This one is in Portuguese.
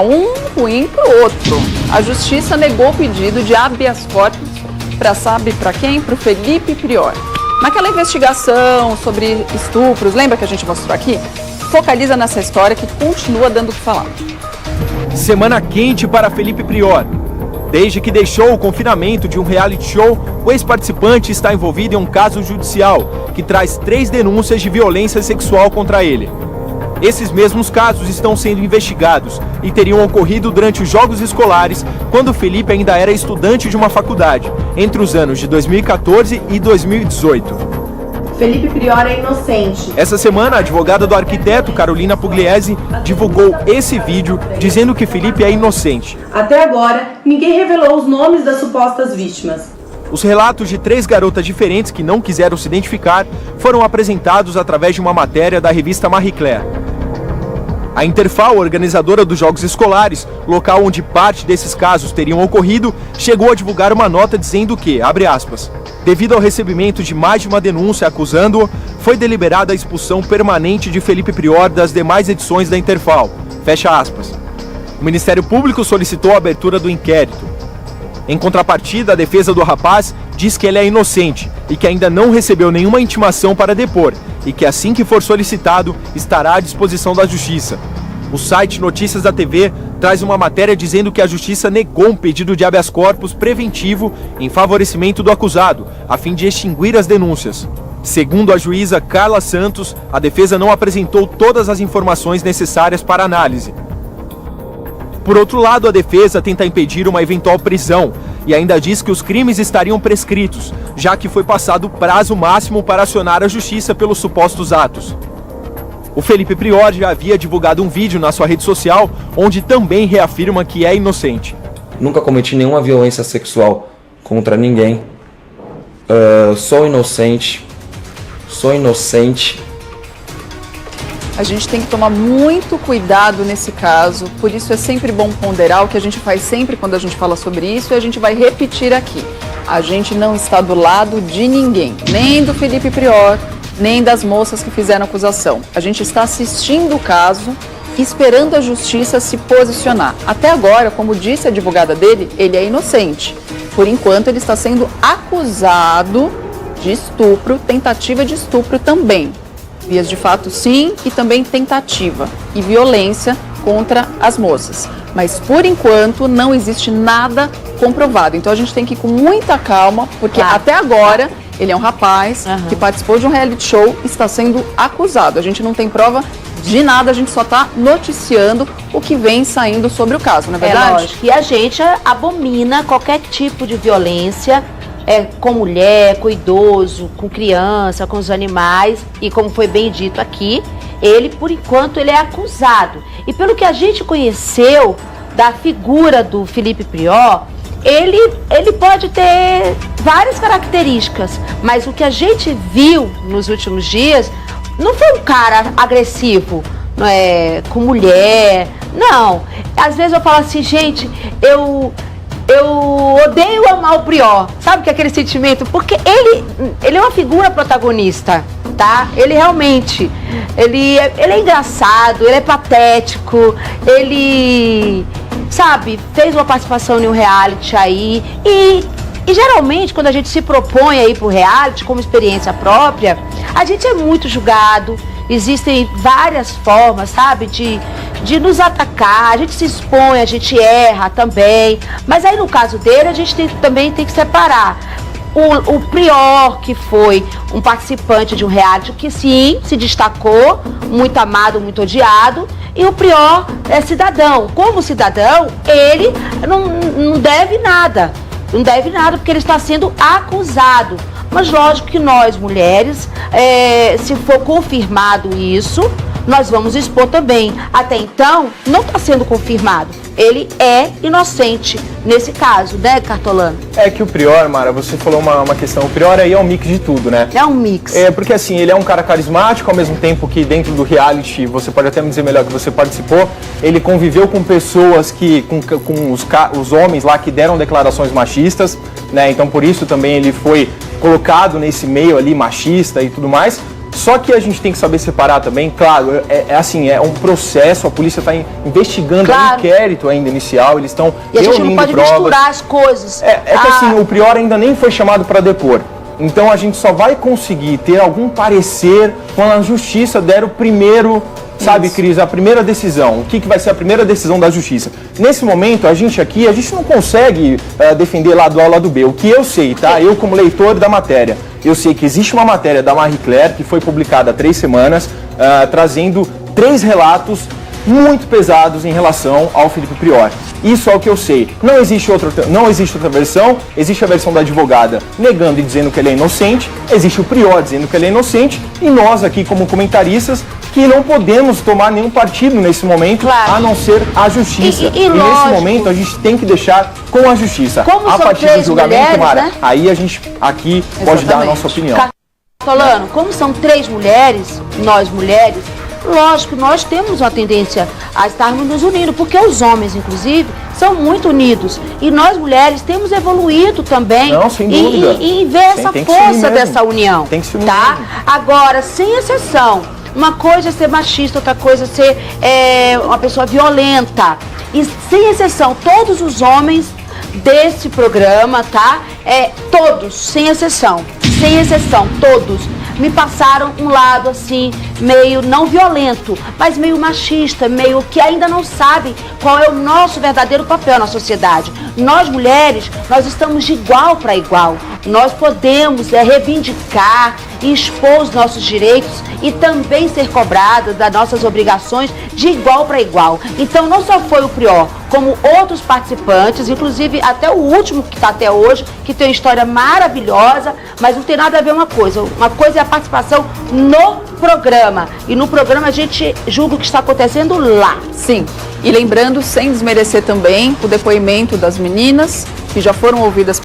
um ruim para o outro. A justiça negou o pedido de habeas corpus para, sabe para quem? Para o Felipe Prior. Naquela investigação sobre estupros, lembra que a gente mostrou aqui? Focaliza nessa história que continua dando o que falar. Semana quente para Felipe Prior. Desde que deixou o confinamento de um reality show, o ex-participante está envolvido em um caso judicial que traz 3 denúncias de violência sexual contra ele. Esses mesmos casos estão sendo investigados e teriam ocorrido durante os Jogos Escolares, quando Felipe ainda era estudante de uma faculdade, entre os anos de 2014 e 2018. Felipe Prior é inocente. Essa semana, a advogada do arquiteto, Carolina Pugliese, divulgou esse vídeo dizendo que Felipe é inocente. Até agora, ninguém revelou os nomes das supostas vítimas. Os relatos de 3 garotas diferentes que não quiseram se identificar foram apresentados através de uma matéria da revista Marie Claire. A Interfal, organizadora dos Jogos Escolares, local onde parte desses casos teriam ocorrido, chegou a divulgar uma nota dizendo que, abre aspas, devido ao recebimento de mais de uma denúncia acusando-o, foi deliberada a expulsão permanente de Felipe Prior das demais edições da Interfal, fecha aspas. O Ministério Público solicitou a abertura do inquérito. Em contrapartida, a defesa do rapaz diz que ele é inocente e que ainda não recebeu nenhuma intimação para depor e que assim que for solicitado, estará à disposição da Justiça. O site Notícias da TV traz uma matéria dizendo que a Justiça negou um pedido de habeas corpus preventivo em favorecimento do acusado, a fim de extinguir as denúncias. Segundo a juíza Carla Santos, a defesa não apresentou todas as informações necessárias para análise. Por outro lado, a defesa tenta impedir uma eventual prisão e ainda diz que os crimes estariam prescritos, já que foi passado o prazo máximo para acionar a justiça pelos supostos atos. O Felipe Prior já havia divulgado um vídeo na sua rede social, onde também reafirma que é inocente. Nunca cometi nenhuma violência sexual contra ninguém. Sou inocente. A gente tem que tomar muito cuidado nesse caso, por isso é sempre bom ponderar o que a gente faz sempre quando a gente fala sobre isso e a gente vai repetir aqui. A gente não está do lado de ninguém, nem do Felipe Prior, nem das moças que fizeram acusação. A gente está assistindo o caso, esperando a justiça se posicionar. Até agora, como disse a advogada dele, ele é inocente. Por enquanto, ele está sendo acusado de estupro, tentativa de estupro também. Vias de fato, sim, e também tentativa e violência contra as moças. Mas, por enquanto, não existe nada comprovado. Então, a gente tem que ir com muita calma, porque até agora ele é um rapaz que participou de um reality show e está sendo acusado. A gente não tem prova de nada, a gente só está noticiando o que vem saindo sobre o caso, não é verdade? É lógico. E a gente abomina qualquer tipo de violência com mulher, com idoso, com criança, com os animais. E como foi bem dito aqui, ele, por enquanto, ele é acusado. E pelo que a gente conheceu da figura do Felipe Prior, ele pode ter várias características, mas o que a gente viu nos últimos dias não foi um cara agressivo, não é, com mulher, não. Às vezes eu falo assim, gente, eu odeio amar o Prior, sabe que é aquele sentimento? Porque ele é uma figura protagonista, tá? Ele realmente, ele é engraçado, ele é patético, ele, sabe, fez uma participação em um reality aí e geralmente quando a gente se propõe aí pro reality como experiência própria, a gente é muito julgado. Existem várias formas, sabe, de nos atacar, a gente se expõe, a gente erra também, mas aí no caso dele a gente também tem que separar o Prior, que foi um participante de um reality que sim, se destacou, muito amado, muito odiado, e o Prior é cidadão. Como cidadão, ele não deve nada, porque ele está sendo acusado. Mas lógico que nós, mulheres, se for confirmado isso, nós vamos expor também. Até então, não está sendo confirmado. Ele é inocente nesse caso, né, Cartolano? É que o Prior, Mara, você falou uma questão. O Prior aí é um mix de tudo, né? É um mix. Porque assim, ele é um cara carismático, ao mesmo tempo que dentro do reality, você pode até me dizer melhor que você participou, ele conviveu com pessoas com os homens lá que deram declarações machistas, né? Então por isso também ele foi colocado nesse meio ali machista e tudo mais. Só que a gente tem que saber separar também, claro, é um processo, a polícia está investigando, é um inquérito ainda inicial, eles estão reunindo provas. E a gente não pode misturar as coisas. Que assim, o prior ainda nem foi chamado para depor. Então a gente só vai conseguir ter algum parecer quando a justiça der o primeiro, sabe, Cris, a primeira decisão. O que vai ser a primeira decisão da justiça? Nesse momento, a gente não consegue defender lado A ou lado B. O que eu sei, tá? Eu como leitor da matéria, eu sei que existe uma matéria da Marie Claire que foi publicada há 3 semanas, trazendo 3 relatos muito pesados em relação ao Felipe Prior. Isso é o que eu sei. Não existe outra versão, existe a versão da advogada negando e dizendo que ele é inocente, existe o Prior dizendo que ele é inocente, e nós aqui como comentaristas que não podemos tomar nenhum partido nesse momento, a não ser a justiça. E nesse momento a gente tem que deixar com a justiça. Como a partir do julgamento, mulheres, Mara, né? aí a gente aqui pode dar a nossa opinião. Cartolano, como são 3 mulheres, nós mulheres, lógico, nós temos uma tendência a estarmos nos unindo, porque os homens, inclusive, são muito unidos. E nós, mulheres, temos evoluído também. Não, sem dúvida. E ver essa força dessa união. Tem que se unir tá? mesmo. Agora, sem exceção, uma coisa é ser machista, outra coisa é ser uma pessoa violenta. E, sem exceção, todos os homens desse programa, tá? Todos, sem exceção, todos me passaram um lado assim, meio não violento, mas meio machista, meio que ainda não sabe qual é o nosso verdadeiro papel na sociedade. Nós mulheres, nós estamos de igual para igual. Nós podemos reivindicar e expor os nossos direitos e também ser cobradas das nossas obrigações de igual para igual. Então não só foi o Prior, como outros participantes, inclusive até o último que está até hoje, que tem uma história maravilhosa, mas não tem nada a ver uma coisa. Uma coisa é a participação no programa. E no programa a gente julga o que está acontecendo lá. Sim. E lembrando, sem desmerecer também, o depoimento das meninas, que já foram ouvidas